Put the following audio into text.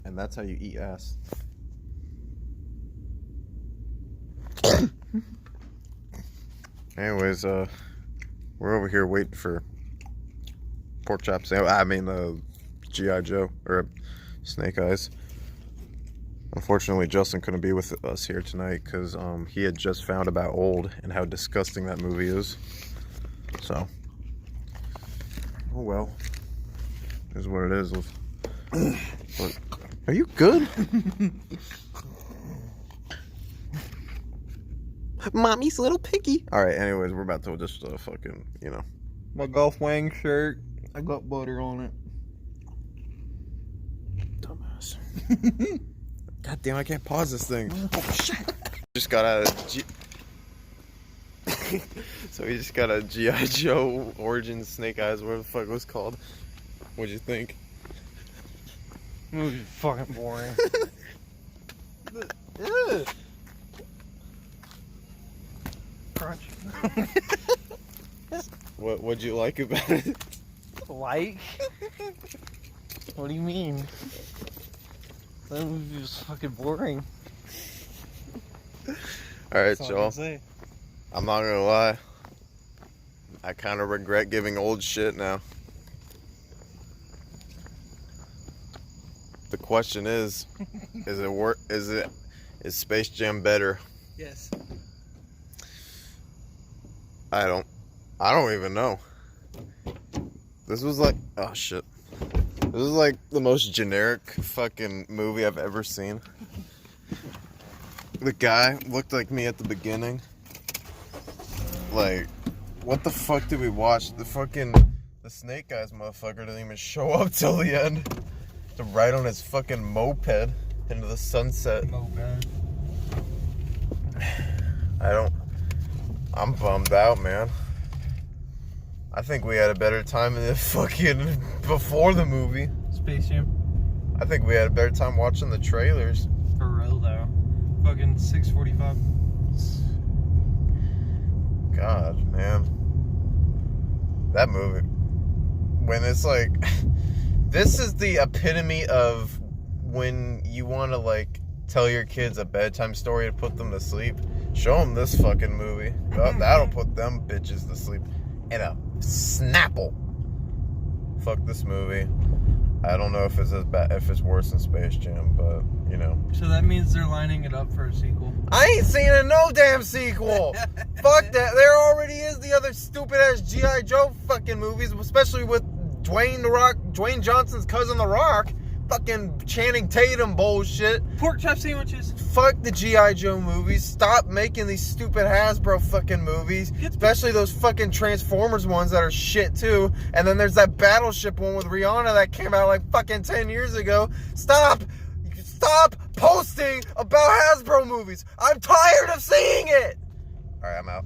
And that's how you eat ass. Anyways, we're over here waiting for pork chops. I mean, G.I. Joe, or Snake Eyes. Unfortunately, Justin couldn't be with us here tonight because he had just found about Old and how disgusting that movie is. So, oh well, is what it is. But, are you good? Mommy's little piggy. All right. Anyways, we're about to just fucking, you know. My golf wang shirt. I got butter on it. Dumbass. God damn! I can't pause this thing. Oh shit! Just got out of So we just got a G.I. Joe Origins Snake Eyes. Whatever the fuck it was called. What'd you think? Movie's fucking boring. Crunch. What'd you like about it? Like? What do you mean? That movie was fucking boring. Alright, y'all. I'm not gonna lie. I kind of regret giving Old shit now. The question is Space Jam better? Yes. I don't even know. This was like, oh shit. This is like the most generic fucking movie I've ever seen. The guy looked like me at the beginning. Like, what the fuck did we watch? The Snake Eyes motherfucker didn't even show up till the end to ride on his fucking moped into the sunset. Moped. I'm bummed out, man. I think we had a better time than fucking before the movie. Space Jam. I think we had a better time watching the trailers. For real though. Fucking 6:45. God, man. That movie. When it's like, this is the epitome of when you want to like tell your kids a bedtime story to put them to sleep. Show them this fucking movie. That'll put them bitches to sleep in a snapple. Fuck this movie. I don't know if it's as bad, if it's worse than Space Jam, but you know. So that means they're lining it up for a sequel. I ain't seen a no damn sequel. Fuck that. There already is the other stupid ass G.I. Joe fucking movies, especially with Dwayne Johnson's cousin The Rock. Fucking Channing Tatum bullshit. Pork chop sandwiches. Fuck the G.I. Joe movies. Stop making these stupid Hasbro fucking movies. Especially those fucking Transformers ones that are shit too. And then there's that Battleship one with Rihanna that came out like fucking 10 years ago. Stop posting about Hasbro movies. I'm tired of seeing it. Alright, I'm out.